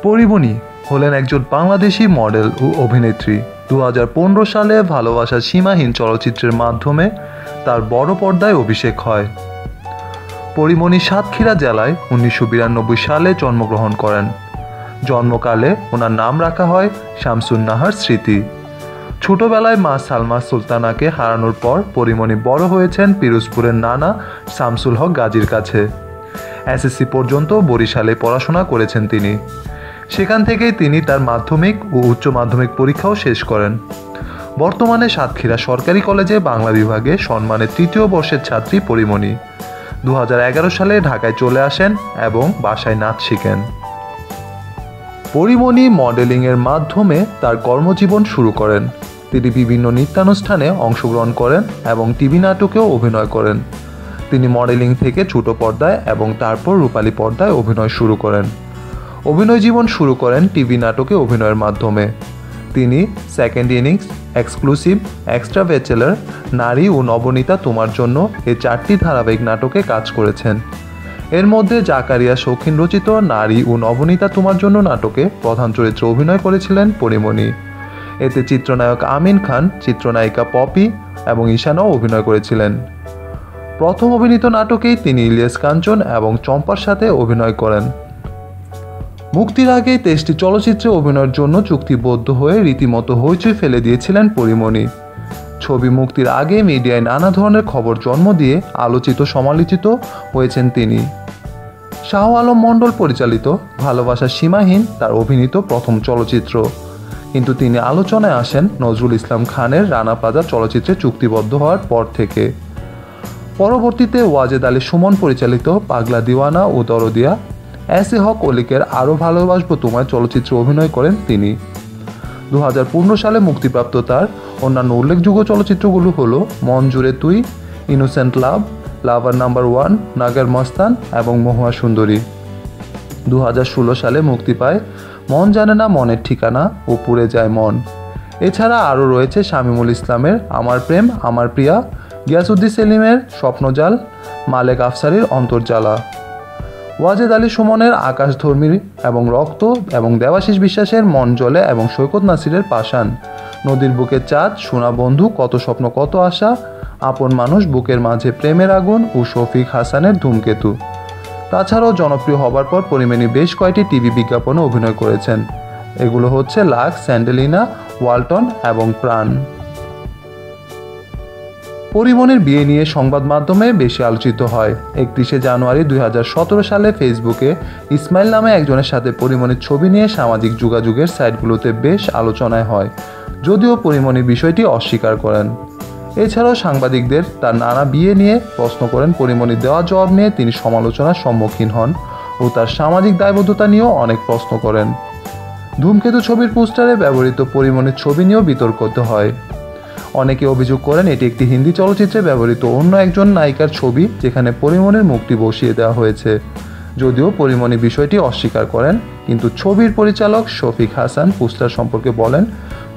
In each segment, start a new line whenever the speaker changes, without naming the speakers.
পরিমণি হলেন একজন বাংলাদেশি মডেল ও অভিনেত্রী। 2015 সালে ভালোবাসার সীমাহীন চলচ্চিত্রের মাধ্যমে তার বড় পর্দায় অভিষেক হয়। পরিমণি সাতক্ষীরা জেলায় 1992 সালে জন্মগ্রহণ করেন। জন্মকালে ওনার নাম রাখা হয় শামসুন নাহার স্মৃতি। ছোটবেলায় মা সালমা সুলতানাকে হারানোর পর পরিমণি বড় হয়েছেন পিরোজপুরের নানা শামসুল হক গাজীর কাছে। এসএসসি পর্যন্ত বরিশালে পড়াশোনা করেছেন তিনি। সেখান থেকেই তিনি তার মাধ্যমিক ও উচ্চ মাধ্যমিক পরীক্ষাও শেষ করেন। বর্তমানে সাতক্ষীরা সরকারি কলেজে বাংলা বিভাগে সম্মানের 3য় বর্ষের ছাত্রী পরিমণি। 2011 সালে ঢাকায় চলে আসেন এবং বাসায় নাচ শিখেন। পরিমণি মডেলিংয়ের মাধ্যমে তার কর্মজীবন শুরু করেন। তিনি বিভিন্ন নৃত্যানুষ্ঠানে অংশগ্রহণ করেন এবং টিভি নাটকেও অভিনয় করেন। তিনি মডেলিং থেকে ছোট পর্দায় এবং তারপর রূপালী পর্দায় অভিনয় শুরু করেন। অভিনয় জীবন শুরু করেন টিভি নাটকে অভিনয়ের মাধ্যমে। তিনি second innings, exclusive, extra bachelor, নারী ও নবনীতা তোমার জন্য এই 4টি ধারাবাহিক নাটকে কাজ করেছেন। এর মধ্যে জাকারিয়া শৌখিন রচিত নারী ও নবনীতা তোমার জন্য নাটকে প্রধান চরিত্রে অভিনয় করেছিলেন পরিমণি। এতে চিত্রনায়ক আমিন খান, চিত্রনায়িকা পপি এবং ঈশানাও অভিনয় করেছিলেন। প্রথম অভিনীত নাটকেই তিনি ইলিয়াস কাঞ্চন এবং চম্পার সাথে অভিনয় করেন। মুক্তির আগে 23টি চলচ্চিত্রে অভিনয়ের জন্য চুক্তিবদ্ধ হয়ে রীতিমতো হইচই ফেলে দিয়েছিলেন পরিমণি। ছবি মুক্তির আগে মিডিয়ায় নানা ধরনের খবর জন্ম দিয়ে আলোচিত সমালোচিত হয়েছেন তিনি। শাহ আলম মণ্ডল পরিচালিত ভালোবাসার সীমাহীন তার অভিনীত প্রথম চলচ্চিত্র, কিন্তু তিনি আলোচনায় আসেন নজরুল ইসলাম খানের রানা প্লাজা চলচ্চিত্রে চুক্তিবদ্ধ হওয়ার পর থেকে। পরবর্তীতে ওয়াজেদ আলী সুমন পরিচালিত পাগলা দিওয়ানা ও দরদিয়া, এসে হক অলিকের আরও ভালোবাসবো তোমায় চলচ্চিত্রে অভিনয় করেন তিনি। 2015 সালে মুক্তিপ্রাপ্ত তার অন্যান্য উল্লেখযোগ্য চলচ্চিত্রগুলো হলো মন জুড়ে তুই, ইনোসেন্ট লাভ, লাভার নাম্বার 1, নাগের মস্তান এবং মহুয়া সুন্দরী। 2016 সালে মুক্তি পায় মন জানে না মনের ঠিকানা ও পুড়ে যায় মন। এছাড়া আরও রয়েছে শামীমুল ইসলামের আমার প্রেম আমার প্রিয়া, গিয়াসউদ্দিন সেলিমের স্বপ্নজাল, মালেক আফসারির অন্তর্জালা, ওয়াজেদ আলী সুমনের আকাশধর্মী এবং রক্ত এবং দেবাশিস বিশ্বাসের মন জ্বলে এবং সৈকত নাসিরের পাষাণ, নদীর বুকে চাঁদ, সোনা বন্ধু, কত স্বপ্ন কত আশা, আপন মানুষ, বুকের মাঝে প্রেমের আগুন ও শফিক হাসানের ধূমকেতু। তাছাড়াও জনপ্রিয় হবার পর পরিমণি বেশ কয়েকটি টিভি বিজ্ঞাপনে অভিনয় করেছেন। এগুলো হচ্ছে লাক্স, স্যান্ডেলিনা, ওয়ালটন এবং প্রাণ। পরিমণির বিয়ে নিয়ে সংবাদ মাধ্যমে বেশি আলোচিত হয়। 31শে জানুয়ারি 2017 সালে ফেসবুকে ইসমাইল নামে একজনের সাথে পরিমণির ছবি নিয়ে সামাজিক যোগাযোগের সাইটগুলোতে বেশ আলোচনায় হয়, যদিও পরিমণি বিষয়টি অস্বীকার করেন। এছাড়াও সাংবাদিকদের তার নানা বিয়ে নিয়ে প্রশ্ন করেন। পরিমণির দেওয়া জবাব নিয়ে তিনি সমালোচনার সম্মুখীন হন ও তার সামাজিক দায়বদ্ধতা নিয়েও অনেক প্রশ্ন করেন। ধূমকেতু ছবির পোস্টারে ব্যবহৃত পরিমণির ছবি নিয়েও বিতর্ক হয়। অনেকে অভিযোগ করেন এটি একটি হিন্দি চলচ্চিত্রে ব্যবহৃত অন্য একজন নায়িকার ছবি, যেখানে পরিমণির মুখটি বসিয়ে দেওয়া হয়েছে। যদিও পরিমণি বিষয়টি অস্বীকার করেন, কিন্তু ছবির পরিচালক শফিক হাসান পোস্টার সম্পর্কে বলেন,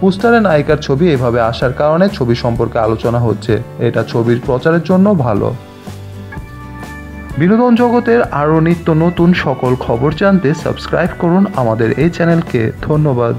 পোস্টারে নায়িকার ছবি এভাবে আসার কারণে ছবি সম্পর্কে আলোচনা হচ্ছে, এটা ছবির প্রচারের জন্য ভালো। বিনোদন জগতের আরও নিত্য নতুন সকল খবর জানতে সাবস্ক্রাইব করুন আমাদের এই চ্যানেলকে। ধন্যবাদ।